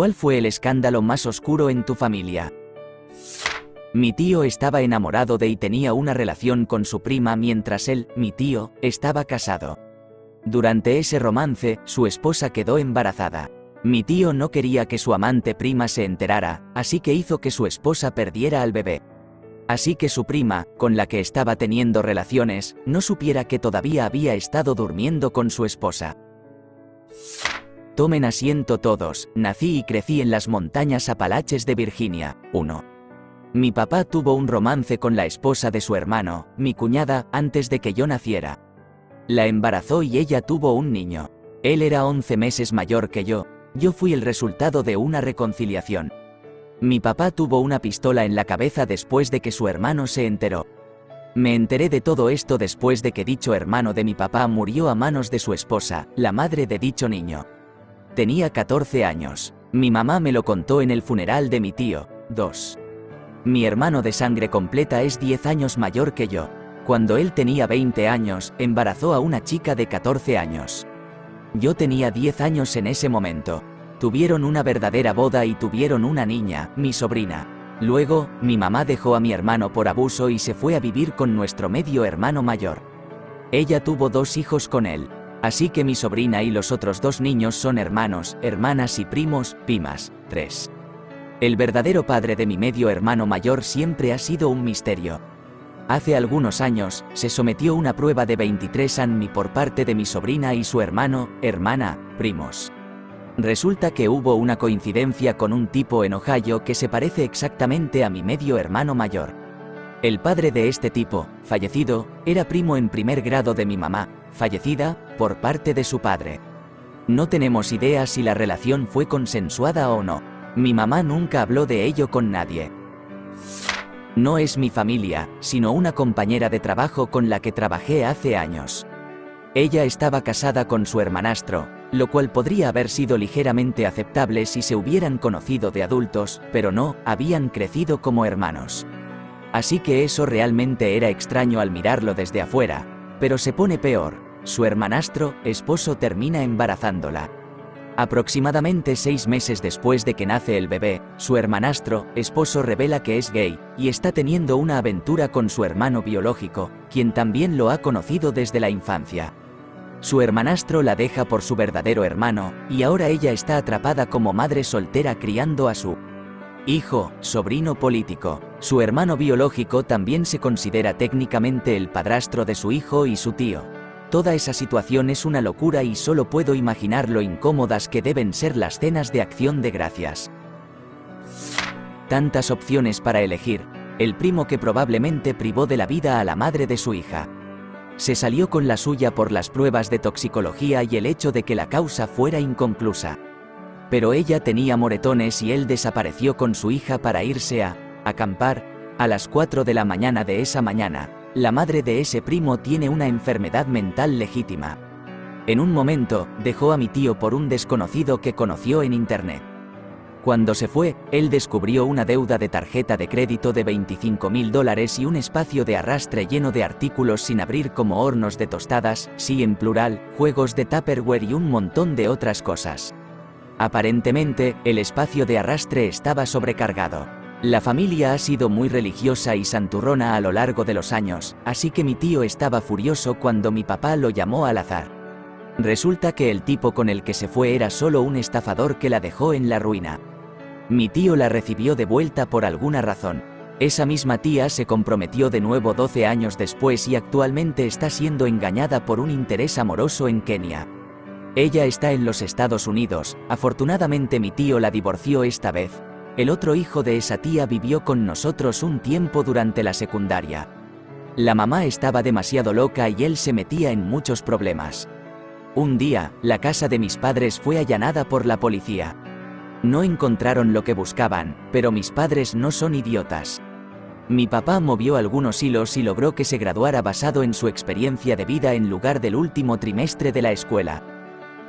¿Cuál fue el escándalo más oscuro en tu familia? Mi tío estaba enamorado de y tenía una relación con su prima mientras él, mi tío, estaba casado. Durante ese romance, su esposa quedó embarazada. Mi tío no quería que su amante prima se enterara, así que hizo que su esposa perdiera al bebé. Así que su prima, con la que estaba teniendo relaciones, no supiera que todavía había estado durmiendo con su esposa. Tomen asiento todos, nací y crecí en las montañas Apalaches de Virginia. 1. Mi papá tuvo un romance con la esposa de su hermano, mi cuñada, antes de que yo naciera. La embarazó y ella tuvo un niño. Él era 11 meses mayor que yo fui el resultado de una reconciliación. Mi papá tuvo una pistola en la cabeza después de que su hermano se enteró. Me enteré de todo esto después de que dicho hermano de mi papá murió a manos de su esposa, la madre de dicho niño. Tenía 14 años. Mi mamá me lo contó en el funeral de mi tío. 2. Mi hermano de sangre completa es 10 años mayor que yo. Cuando él tenía 20 años, embarazó a una chica de 14 años. Yo tenía 10 años en ese momento. Tuvieron una verdadera boda y tuvieron una niña, mi sobrina. Luego, mi mamá dejó a mi hermano por abuso y se fue a vivir con nuestro medio hermano mayor. Ella tuvo 2 hijos con él. Así que mi sobrina y los otros 2 niños son hermanos, hermanas y primos, primas. 3. El verdadero padre de mi medio hermano mayor siempre ha sido un misterio. Hace algunos años, se sometió una prueba de 23 anni por parte de mi sobrina y su hermano, hermana, primos. Resulta que hubo una coincidencia con un tipo en Ohio que se parece exactamente a mi medio hermano mayor. El padre de este tipo, fallecido, era primo en primer grado de mi mamá, fallecida, por parte de su padre. No tenemos idea si la relación fue consensuada o no. Mi mamá nunca habló de ello con nadie. No es mi familia, sino una compañera de trabajo con la que trabajé hace años. Ella estaba casada con su hermanastro, lo cual podría haber sido ligeramente aceptable si se hubieran conocido de adultos, pero no, habían crecido como hermanos. Así que eso realmente era extraño al mirarlo desde afuera, pero se pone peor. Su hermanastro, esposo, termina embarazándola. Aproximadamente 6 meses después de que nace el bebé, su hermanastro, esposo, revela que es gay, y está teniendo una aventura con su hermano biológico, quien también lo ha conocido desde la infancia. Su hermanastro la deja por su verdadero hermano, y ahora ella está atrapada como madre soltera criando a su hijo, sobrino político. Su hermano biológico también se considera técnicamente el padrastro de su hijo y su tío. Toda esa situación es una locura y solo puedo imaginar lo incómodas que deben ser las cenas de acción de gracias. Tantas opciones para elegir. El primo que probablemente privó de la vida a la madre de su hija. Se salió con la suya por las pruebas de toxicología y el hecho de que la causa fuera inconclusa. Pero ella tenía moretones y él desapareció con su hija para irse a acampar. A las 4 de la mañana de esa mañana, la madre de ese primo tiene una enfermedad mental legítima. En un momento, dejó a mi tío por un desconocido que conoció en internet. Cuando se fue, él descubrió una deuda de tarjeta de crédito de $25.000 y un espacio de arrastre lleno de artículos sin abrir como hornos de tostadas, sí en plural, juegos de Tupperware y un montón de otras cosas. Aparentemente, el espacio de arrastre estaba sobrecargado. La familia ha sido muy religiosa y santurrona a lo largo de los años, así que mi tío estaba furioso cuando mi papá lo llamó al azar. Resulta que el tipo con el que se fue era solo un estafador que la dejó en la ruina. Mi tío la recibió de vuelta por alguna razón. Esa misma tía se comprometió de nuevo 12 años después y actualmente está siendo engañada por un interés amoroso en Kenia. Ella está en los Estados Unidos, afortunadamente mi tío la divorció esta vez. El otro hijo de esa tía vivió con nosotros un tiempo durante la secundaria. La mamá estaba demasiado loca y él se metía en muchos problemas. Un día, la casa de mis padres fue allanada por la policía. No encontraron lo que buscaban, pero mis padres no son idiotas. Mi papá movió algunos hilos y logró que se graduara basado en su experiencia de vida en lugar del último trimestre de la escuela.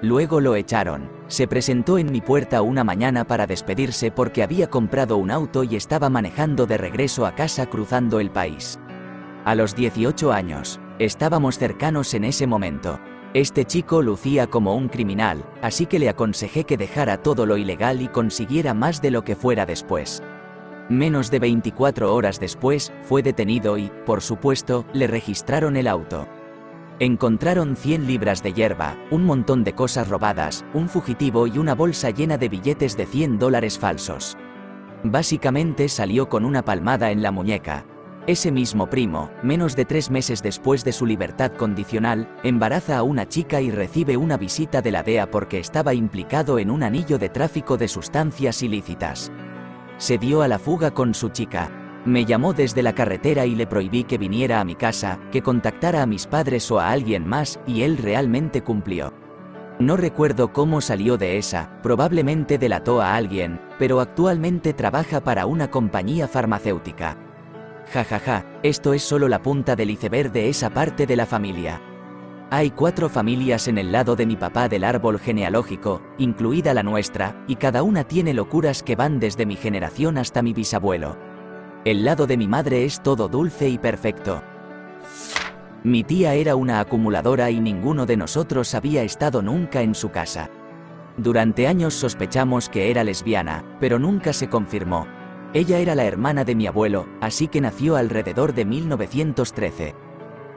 Luego lo echaron. Se presentó en mi puerta una mañana para despedirse porque había comprado un auto y estaba manejando de regreso a casa cruzando el país. A los 18 años, estábamos cercanos en ese momento. Este chico lucía como un criminal, así que le aconsejé que dejara todo lo ilegal y consiguiera más de lo que fuera después. Menos de 24 horas después, fue detenido y, por supuesto, le registraron el auto. Encontraron 100 libras de hierba, un montón de cosas robadas, un fugitivo y una bolsa llena de billetes de $100 falsos. Básicamente salió con una palmada en la muñeca. Ese mismo primo, menos de 3 meses después de su libertad condicional, embaraza a una chica y recibe una visita de la DEA porque estaba implicado en un anillo de tráfico de sustancias ilícitas. Se dio a la fuga con su chica. Me llamó desde la carretera y le prohibí que viniera a mi casa, que contactara a mis padres o a alguien más, y él realmente cumplió. No recuerdo cómo salió de esa, probablemente delató a alguien, pero actualmente trabaja para una compañía farmacéutica. Jajaja, esto es solo la punta del iceberg de esa parte de la familia. Hay 4 familias en el lado de mi papá del árbol genealógico, incluida la nuestra, y cada una tiene locuras que van desde mi generación hasta mi bisabuelo. El lado de mi madre es todo dulce y perfecto. Mi tía era una acumuladora y ninguno de nosotros había estado nunca en su casa. Durante años sospechamos que era lesbiana, pero nunca se confirmó. Ella era la hermana de mi abuelo, así que nació alrededor de 1913.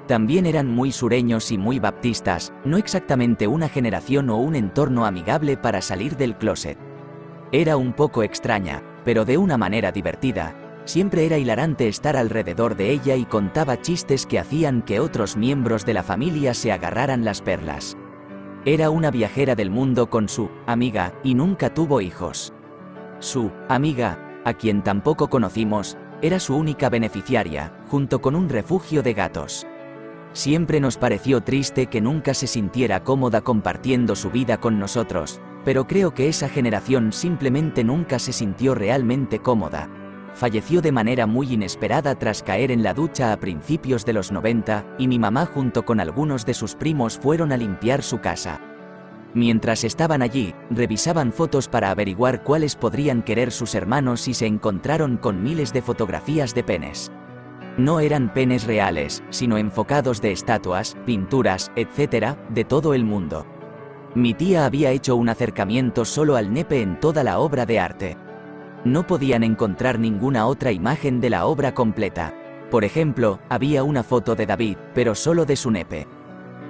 También eran muy sureños y muy baptistas, no exactamente una generación o un entorno amigable para salir del closet. Era un poco extraña, pero de una manera divertida. Siempre era hilarante estar alrededor de ella y contaba chistes que hacían que otros miembros de la familia se agarraran las perlas. Era una viajera del mundo con su amiga, y nunca tuvo hijos. Su amiga, a quien tampoco conocimos, era su única beneficiaria, junto con un refugio de gatos. Siempre nos pareció triste que nunca se sintiera cómoda compartiendo su vida con nosotros, pero creo que esa generación simplemente nunca se sintió realmente cómoda. Falleció de manera muy inesperada tras caer en la ducha a principios de los 90, y mi mamá junto con algunos de sus primos fueron a limpiar su casa. Mientras estaban allí, revisaban fotos para averiguar cuáles podrían querer sus hermanos y se encontraron con miles de fotografías de penes. No eran penes reales, sino enfocados de estatuas, pinturas, etc., de todo el mundo. Mi tía había hecho un acercamiento solo al nepe en toda la obra de arte. No podían encontrar ninguna otra imagen de la obra completa. Por ejemplo, había una foto de David, pero solo de su nepe.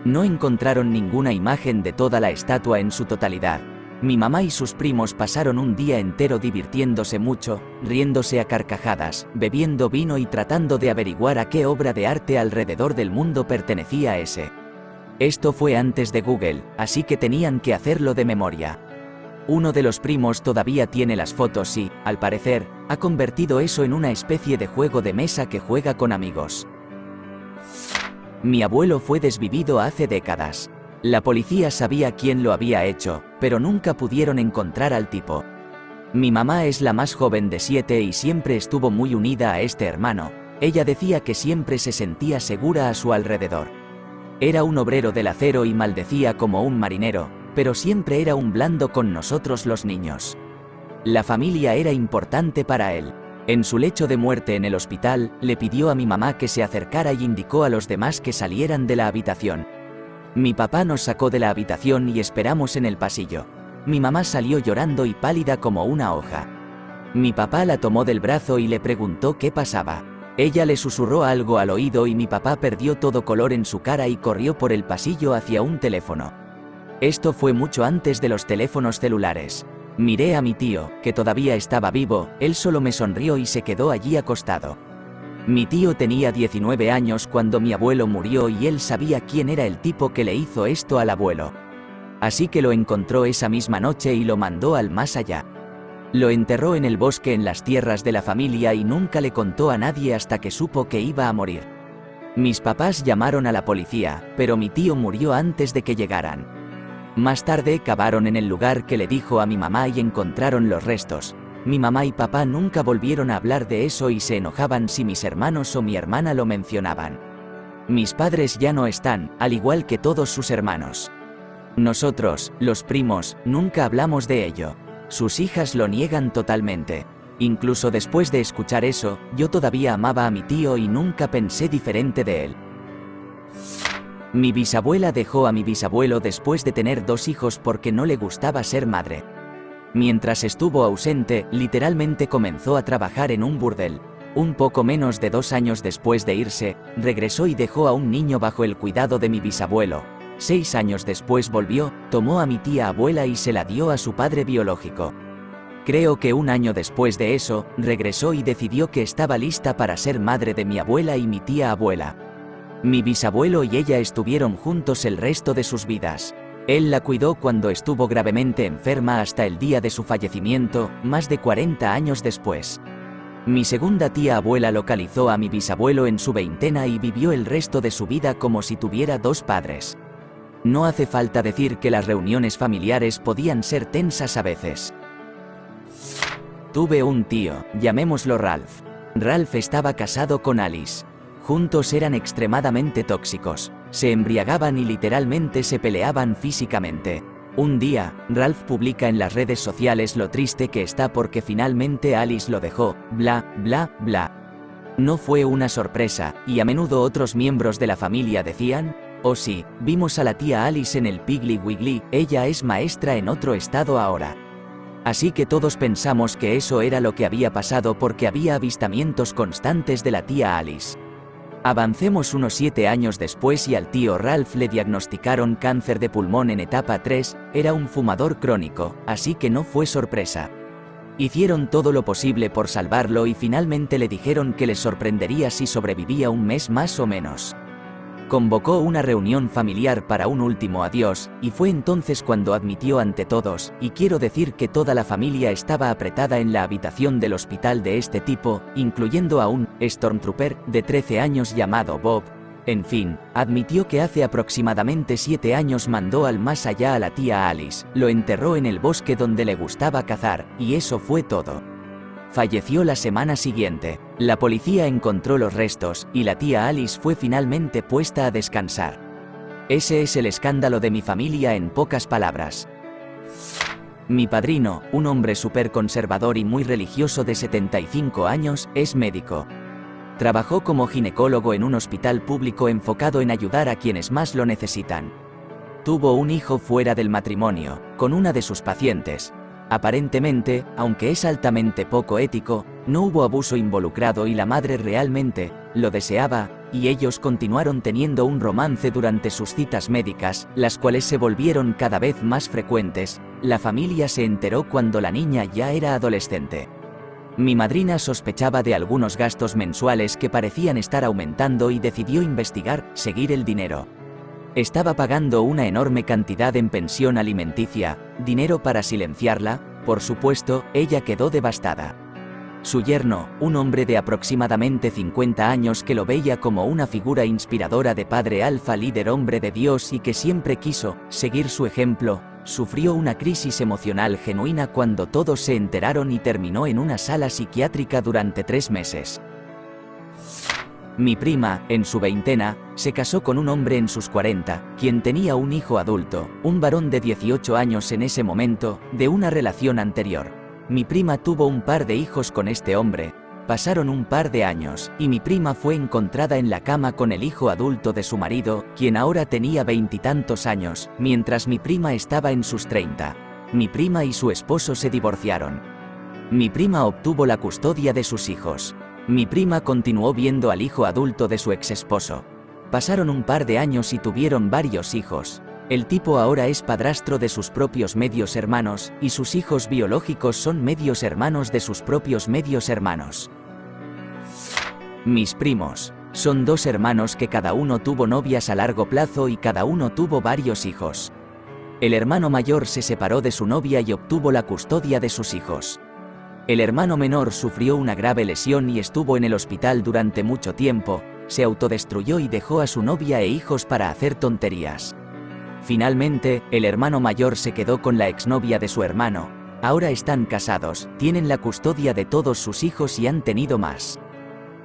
No encontraron ninguna imagen de toda la estatua en su totalidad. Mi mamá y sus primos pasaron un día entero divirtiéndose mucho, riéndose a carcajadas, bebiendo vino y tratando de averiguar a qué obra de arte alrededor del mundo pertenecía ese. Esto fue antes de Google, así que tenían que hacerlo de memoria. Uno de los primos todavía tiene las fotos y, al parecer, ha convertido eso en una especie de juego de mesa que juega con amigos. Mi abuelo fue desvivido hace décadas. La policía sabía quién lo había hecho, pero nunca pudieron encontrar al tipo. Mi mamá es la más joven de 7 y siempre estuvo muy unida a este hermano. Ella decía que siempre se sentía segura a su alrededor. Era un obrero del acero y maldecía como un marinero, pero siempre era un blando con nosotros los niños. La familia era importante para él. En su lecho de muerte en el hospital, le pidió a mi mamá que se acercara y indicó a los demás que salieran de la habitación. Mi papá nos sacó de la habitación y esperamos en el pasillo. Mi mamá salió llorando y pálida como una hoja. Mi papá la tomó del brazo y le preguntó qué pasaba. Ella le susurró algo al oído y mi papá perdió todo color en su cara y corrió por el pasillo hacia un teléfono. Esto fue mucho antes de los teléfonos celulares. Miré a mi tío, que todavía estaba vivo, él solo me sonrió y se quedó allí acostado. Mi tío tenía 19 años cuando mi abuelo murió y él sabía quién era el tipo que le hizo esto al abuelo. Así que lo encontró esa misma noche y lo mandó al más allá. Lo enterró en el bosque en las tierras de la familia y nunca le contó a nadie hasta que supo que iba a morir. Mis papás llamaron a la policía, pero mi tío murió antes de que llegaran. Más tarde cavaron en el lugar que le dijo a mi mamá y encontraron los restos. Mi mamá y papá nunca volvieron a hablar de eso y se enojaban si mis hermanos o mi hermana lo mencionaban. Mis padres ya no están, al igual que todos sus hermanos. Nosotros, los primos, nunca hablamos de ello. Sus hijas lo niegan totalmente. Incluso después de escuchar eso, yo todavía amaba a mi tío y nunca pensé diferente de él. Mi bisabuela dejó a mi bisabuelo después de tener 2 hijos porque no le gustaba ser madre. Mientras estuvo ausente, literalmente comenzó a trabajar en un burdel. Un poco menos de 2 años después de irse, regresó y dejó a un niño bajo el cuidado de mi bisabuelo. 6 años después volvió, tomó a mi tía abuela y se la dio a su padre biológico. Creo que 1 año después de eso, regresó y decidió que estaba lista para ser madre de mi abuela y mi tía abuela. Mi bisabuelo y ella estuvieron juntos el resto de sus vidas. Él la cuidó cuando estuvo gravemente enferma hasta el día de su fallecimiento, más de 40 años después. Mi segunda tía abuela localizó a mi bisabuelo en su veintena y vivió el resto de su vida como si tuviera 2 padres. No hace falta decir que las reuniones familiares podían ser tensas a veces. Tuve un tío, llamémoslo Ralph. Ralph estaba casado con Alice. Juntos eran extremadamente tóxicos, se embriagaban y literalmente se peleaban físicamente. Un día, Ralph publica en las redes sociales lo triste que está porque finalmente Alice lo dejó, bla, bla, bla. No fue una sorpresa, y a menudo otros miembros de la familia decían, oh sí, vimos a la tía Alice en el Piggly Wiggly, ella es maestra en otro estado ahora. Así que todos pensamos que eso era lo que había pasado porque había avistamientos constantes de la tía Alice. Avancemos unos 7 años después y al tío Ralph le diagnosticaron cáncer de pulmón en etapa 3, era un fumador crónico, así que no fue sorpresa. Hicieron todo lo posible por salvarlo y finalmente le dijeron que les sorprendería si sobrevivía un mes más o menos. Convocó una reunión familiar para un último adiós, y fue entonces cuando admitió ante todos, y quiero decir que toda la familia estaba apretada en la habitación del hospital de este tipo, incluyendo a un Stormtrooper de 13 años llamado Bob. En fin, admitió que hace aproximadamente 7 años mandó al más allá a la tía Alice, lo enterró en el bosque donde le gustaba cazar, y eso fue todo. Falleció la semana siguiente. La policía encontró los restos, y la tía Alice fue finalmente puesta a descansar. Ese es el escándalo de mi familia en pocas palabras. Mi padrino, un hombre súper conservador y muy religioso de 75 años, es médico. Trabajó como ginecólogo en un hospital público enfocado en ayudar a quienes más lo necesitan. Tuvo un hijo fuera del matrimonio, con una de sus pacientes. Aparentemente, aunque es altamente poco ético, no hubo abuso involucrado y la madre realmente lo deseaba, y ellos continuaron teniendo un romance durante sus citas médicas, las cuales se volvieron cada vez más frecuentes. La familia se enteró cuando la niña ya era adolescente. Mi madrina sospechaba de algunos gastos mensuales que parecían estar aumentando y decidió investigar, seguir el dinero. Estaba pagando una enorme cantidad en pensión alimenticia, dinero para silenciarla, por supuesto, ella quedó devastada. Su yerno, un hombre de aproximadamente 50 años que lo veía como una figura inspiradora de padre alfa líder hombre de Dios y que siempre quiso seguir su ejemplo, sufrió una crisis emocional genuina cuando todos se enteraron y terminó en una sala psiquiátrica durante 3 meses. Mi prima, en su veintena, se casó con un hombre en sus 40, quien tenía un hijo adulto, un varón de 18 años en ese momento, de una relación anterior. Mi prima tuvo un par de hijos con este hombre, pasaron un par de años, y mi prima fue encontrada en la cama con el hijo adulto de su marido, quien ahora tenía 20 y tantos años, mientras mi prima estaba en sus 30. Mi prima y su esposo se divorciaron. Mi prima obtuvo la custodia de sus hijos. Mi prima continuó viendo al hijo adulto de su ex esposo. Pasaron un par de años y tuvieron varios hijos. El tipo ahora es padrastro de sus propios medios hermanos, y sus hijos biológicos son medios hermanos de sus propios medios hermanos. Mis primos. Son 2 hermanos que cada uno tuvo novias a largo plazo y cada uno tuvo varios hijos. El hermano mayor se separó de su novia y obtuvo la custodia de sus hijos. El hermano menor sufrió una grave lesión y estuvo en el hospital durante mucho tiempo, se autodestruyó y dejó a su novia e hijos para hacer tonterías. Finalmente, el hermano mayor se quedó con la exnovia de su hermano. Ahora están casados, tienen la custodia de todos sus hijos y han tenido más.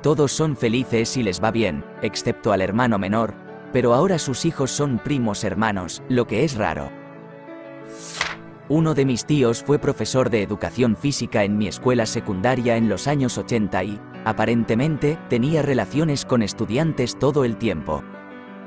Todos son felices y les va bien, excepto al hermano menor, pero ahora sus hijos son primos hermanos, lo que es raro. Uno de mis tíos fue profesor de educación física en mi escuela secundaria en los años 80 y, aparentemente, tenía relaciones con estudiantes todo el tiempo.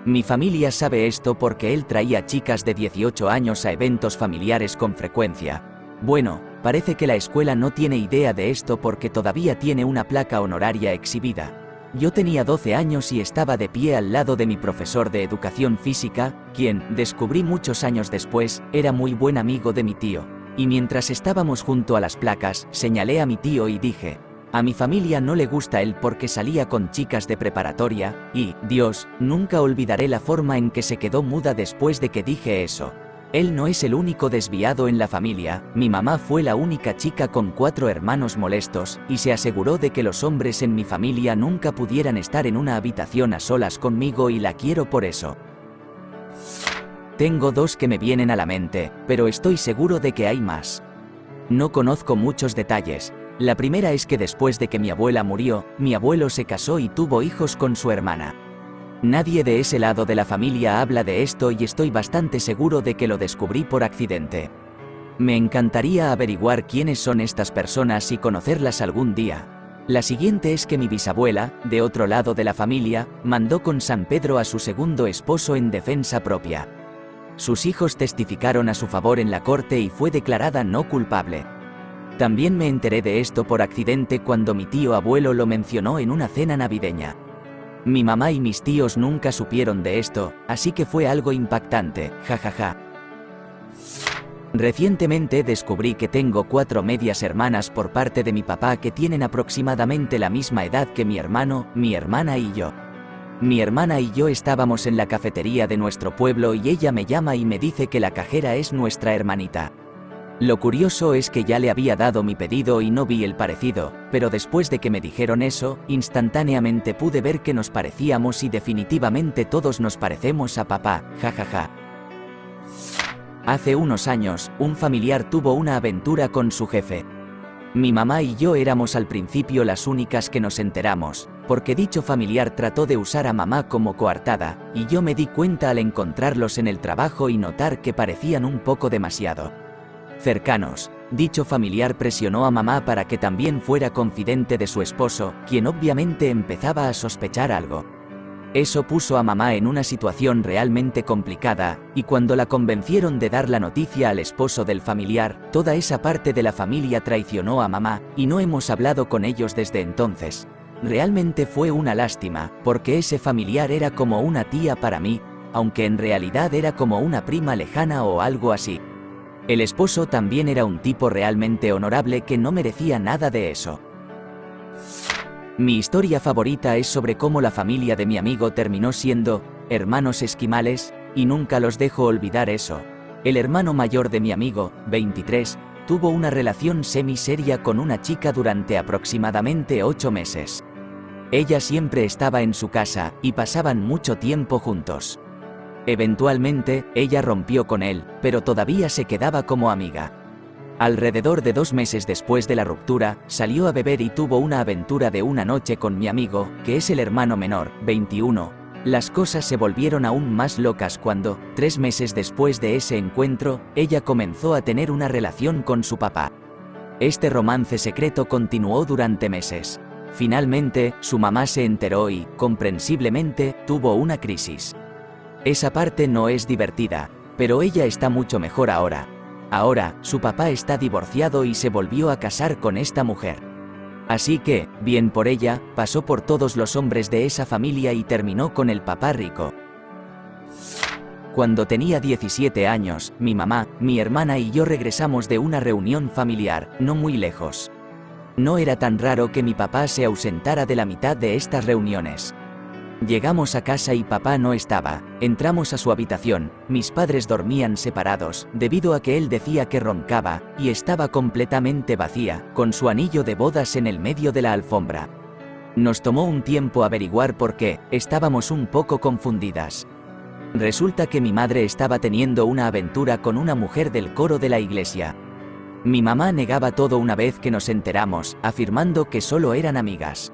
Mi familia sabe esto porque él traía chicas de 18 años a eventos familiares con frecuencia. Bueno, parece que la escuela no tiene idea de esto porque todavía tiene una placa honoraria exhibida. Yo tenía 12 años y estaba de pie al lado de mi profesor de educación física, quien, descubrí muchos años después, era muy buen amigo de mi tío. Y mientras estábamos junto a las placas, señalé a mi tío y dije: a mi familia no le gusta él porque salía con chicas de preparatoria, y, Dios, nunca olvidaré la forma en que se quedó muda después de que dije eso. Él no es el único desviado en la familia, mi mamá fue la única chica con 4 hermanos molestos, y se aseguró de que los hombres en mi familia nunca pudieran estar en una habitación a solas conmigo y la quiero por eso. Tengo 2 que me vienen a la mente, pero estoy seguro de que hay más. No conozco muchos detalles. La primera es que después de que mi abuela murió, mi abuelo se casó y tuvo hijos con su hermana. Nadie de ese lado de la familia habla de esto y estoy bastante seguro de que lo descubrí por accidente. Me encantaría averiguar quiénes son estas personas y conocerlas algún día. La siguiente es que mi bisabuela, de otro lado de la familia, mandó con San Pedro a su segundo esposo en defensa propia. Sus hijos testificaron a su favor en la corte y fue declarada no culpable. También me enteré de esto por accidente cuando mi tío abuelo lo mencionó en una cena navideña. Mi mamá y mis tíos nunca supieron de esto, así que fue algo impactante, jajaja. Recientemente descubrí que tengo 4 medias hermanas por parte de mi papá que tienen aproximadamente la misma edad que mi hermano, mi hermana y yo. Mi hermana y yo estábamos en la cafetería de nuestro pueblo y ella me llama y me dice que la cajera es nuestra hermanita. Lo curioso es que ya le había dado mi pedido y no vi el parecido, pero después de que me dijeron eso, instantáneamente pude ver que nos parecíamos y definitivamente todos nos parecemos a papá, jajaja. Hace unos años, un familiar tuvo una aventura con su jefe. Mi mamá y yo éramos al principio las únicas que nos enteramos, porque dicho familiar trató de usar a mamá como coartada, y yo me di cuenta al encontrarlos en el trabajo y notar que parecían un poco demasiado cercanos. Dicho familiar presionó a mamá para que también fuera confidente de su esposo, quien obviamente empezaba a sospechar algo. Eso puso a mamá en una situación realmente complicada, y cuando la convencieron de dar la noticia al esposo del familiar, toda esa parte de la familia traicionó a mamá, y no hemos hablado con ellos desde entonces. Realmente fue una lástima, porque ese familiar era como una tía para mí, aunque en realidad era como una prima lejana o algo así. El esposo también era un tipo realmente honorable que no merecía nada de eso. Mi historia favorita es sobre cómo la familia de mi amigo terminó siendo hermanos esquimales, y nunca los dejo olvidar eso. El hermano mayor de mi amigo, 23, tuvo una relación semi-seria con una chica durante aproximadamente 8 meses. Ella siempre estaba en su casa, y pasaban mucho tiempo juntos. Eventualmente, ella rompió con él, pero todavía se quedaba como amiga. Alrededor de 2 meses después de la ruptura, salió a beber y tuvo una aventura de una noche con mi amigo, que es el hermano menor, 21. Las cosas se volvieron aún más locas cuando, 3 meses después de ese encuentro, ella comenzó a tener una relación con su papá. Este romance secreto continuó durante meses. Finalmente, su mamá se enteró y, comprensiblemente, tuvo una crisis. Esa parte no es divertida, pero ella está mucho mejor ahora. Ahora, su papá está divorciado y se volvió a casar con esta mujer. Así que, bien por ella, pasó por todos los hombres de esa familia y terminó con el papá rico. Cuando tenía 17 años, mi mamá, mi hermana y yo regresamos de una reunión familiar, no muy lejos. No era tan raro que mi papá se ausentara de la mitad de estas reuniones. Llegamos a casa y papá no estaba. Entramos a su habitación, mis padres dormían separados, debido a que él decía que roncaba, y estaba completamente vacía, con su anillo de bodas en el medio de la alfombra. Nos tomó un tiempo averiguar por qué, estábamos un poco confundidas. Resulta que mi madre estaba teniendo una aventura con una mujer del coro de la iglesia. Mi mamá negaba todo una vez que nos enteramos, afirmando que solo eran amigas.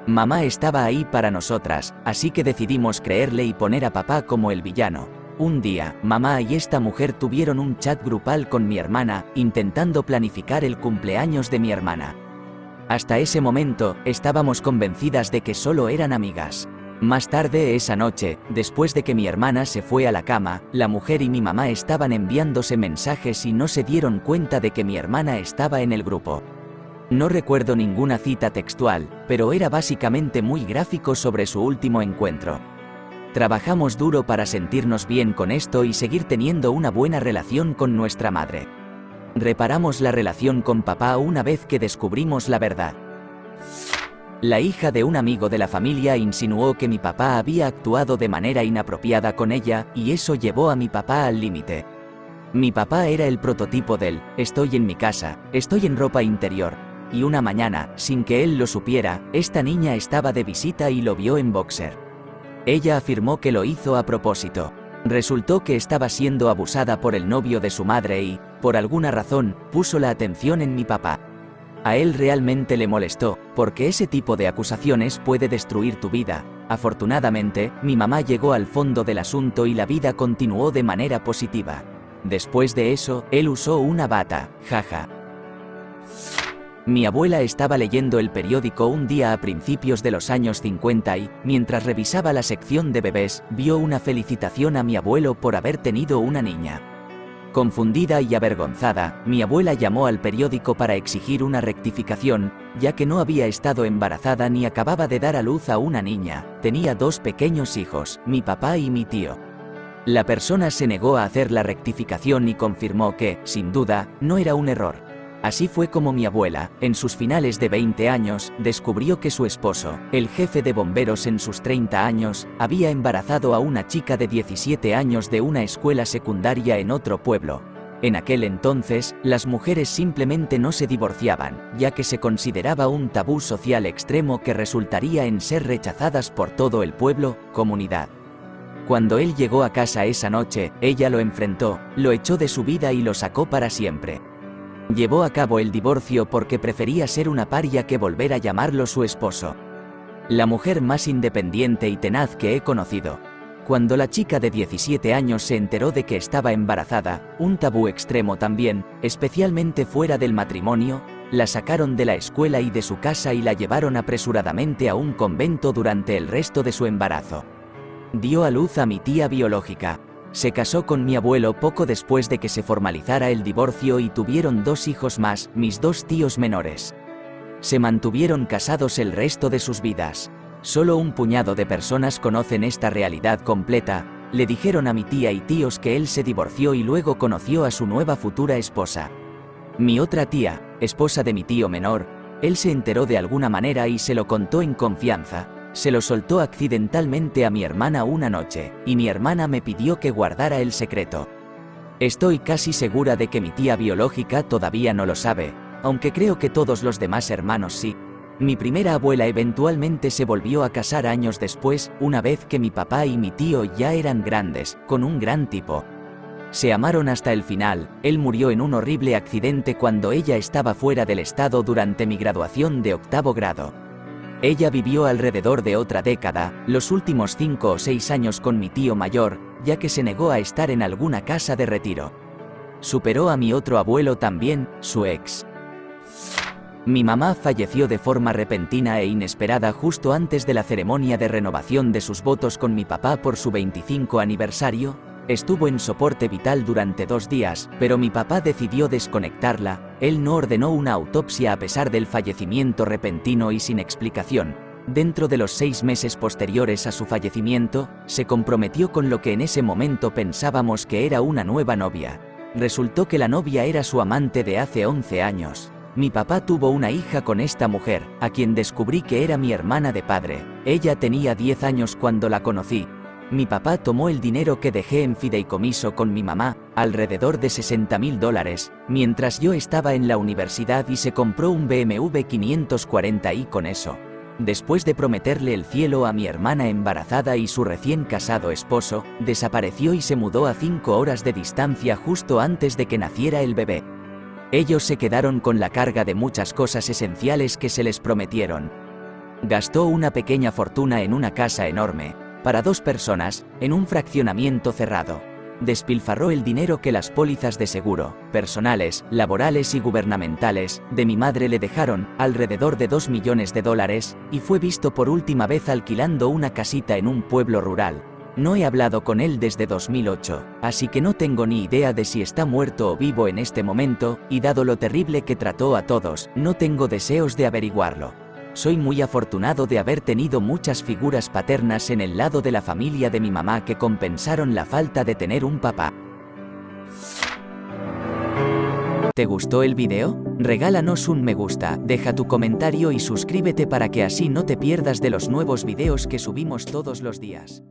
Mamá estaba ahí para nosotras, así que decidimos creerle y poner a papá como el villano. Un día, mamá y esta mujer tuvieron un chat grupal con mi hermana, intentando planificar el cumpleaños de mi hermana. Hasta ese momento, estábamos convencidas de que solo eran amigas. Más tarde esa noche, después de que mi hermana se fue a la cama, la mujer y mi mamá estaban enviándose mensajes y no se dieron cuenta de que mi hermana estaba en el grupo. No recuerdo ninguna cita textual, pero era básicamente muy gráfico sobre su último encuentro. Trabajamos duro para sentirnos bien con esto y seguir teniendo una buena relación con nuestra madre. Reparamos la relación con papá una vez que descubrimos la verdad. La hija de un amigo de la familia insinuó que mi papá había actuado de manera inapropiada con ella, y eso llevó a mi papá al límite. Mi papá era el prototipo del «estoy en mi casa, estoy en ropa interior», y una mañana, sin que él lo supiera, esta niña estaba de visita y lo vio en boxer. Ella afirmó que lo hizo a propósito. Resultó que estaba siendo abusada por el novio de su madre y, por alguna razón, puso la atención en mi papá. A él realmente le molestó, porque ese tipo de acusaciones puede destruir tu vida. Afortunadamente, mi mamá llegó al fondo del asunto y la vida continuó de manera positiva. Después de eso, él usó una bata, jaja. Mi abuela estaba leyendo el periódico un día a principios de los años 50 y, mientras revisaba la sección de bebés, vio una felicitación a mi abuelo por haber tenido una niña. Confundida y avergonzada, mi abuela llamó al periódico para exigir una rectificación, ya que no había estado embarazada ni acababa de dar a luz a una niña. Tenía 2 pequeños hijos, mi papá y mi tío. La persona se negó a hacer la rectificación y confirmó que, sin duda, no era un error. Así fue como mi abuela, en sus finales de 20 años, descubrió que su esposo, el jefe de bomberos en sus 30 años, había embarazado a una chica de 17 años de una escuela secundaria en otro pueblo. En aquel entonces, las mujeres simplemente no se divorciaban, ya que se consideraba un tabú social extremo que resultaría en ser rechazadas por todo el pueblo, comunidad. Cuando él llegó a casa esa noche, ella lo enfrentó, lo echó de su vida y lo sacó para siempre. Llevó a cabo el divorcio porque prefería ser una paria que volver a llamarlo su esposo. La mujer más independiente y tenaz que he conocido. Cuando la chica de 17 años se enteró de que estaba embarazada, un tabú extremo también, especialmente fuera del matrimonio, la sacaron de la escuela y de su casa y la llevaron apresuradamente a un convento durante el resto de su embarazo. Dio a luz a mi tía biológica. Se casó con mi abuelo poco después de que se formalizara el divorcio y tuvieron 2 hijos más, mis 2 tíos menores. Se mantuvieron casados el resto de sus vidas. Solo un puñado de personas conocen esta realidad completa. Le dijeron a mi tía y tíos que él se divorció y luego conoció a su nueva futura esposa. Mi otra tía, esposa de mi tío menor, él se enteró de alguna manera y se lo contó en confianza. Se lo soltó accidentalmente a mi hermana una noche, y mi hermana me pidió que guardara el secreto. Estoy casi segura de que mi tía biológica todavía no lo sabe, aunque creo que todos los demás hermanos sí. Mi primera abuela eventualmente se volvió a casar años después, una vez que mi papá y mi tío ya eran grandes, con un gran tipo. Se amaron hasta el final. Él murió en un horrible accidente cuando ella estaba fuera del estado durante mi graduación de 8º grado. Ella vivió alrededor de otra década, los últimos 5 o 6 años con mi tío mayor, ya que se negó a estar en alguna casa de retiro. Superó a mi otro abuelo también, su ex. Mi mamá falleció de forma repentina e inesperada justo antes de la ceremonia de renovación de sus votos con mi papá por su 25 aniversario. Estuvo en soporte vital durante 2 días, pero mi papá decidió desconectarla. Él no ordenó una autopsia a pesar del fallecimiento repentino y sin explicación. Dentro de los 6 meses posteriores a su fallecimiento, se comprometió con lo que en ese momento pensábamos que era una nueva novia. Resultó que la novia era su amante de hace 11 años. Mi papá tuvo una hija con esta mujer, a quien descubrí que era mi hermana de padre. Ella tenía 10 años cuando la conocí. Mi papá tomó el dinero que dejé en fideicomiso con mi mamá, alrededor de $60.000, mientras yo estaba en la universidad y se compró un BMW 540i con eso. Después de prometerle el cielo a mi hermana embarazada y su recién casado esposo, desapareció y se mudó a 5 horas de distancia justo antes de que naciera el bebé. Ellos se quedaron con la carga de muchas cosas esenciales que se les prometieron. Gastó una pequeña fortuna en una casa enorme, para 2 personas, en un fraccionamiento cerrado. Despilfarró el dinero que las pólizas de seguro, personales, laborales y gubernamentales, de mi madre le dejaron, alrededor de 2 millones de dólares, y fue visto por última vez alquilando una casita en un pueblo rural. No he hablado con él desde 2008, así que no tengo ni idea de si está muerto o vivo en este momento, y dado lo terrible que trató a todos, no tengo deseos de averiguarlo. Soy muy afortunado de haber tenido muchas figuras paternas en el lado de la familia de mi mamá que compensaron la falta de tener un papá. ¿Te gustó el video? Regálanos un me gusta, deja tu comentario y suscríbete para que así no te pierdas de los nuevos videos que subimos todos los días.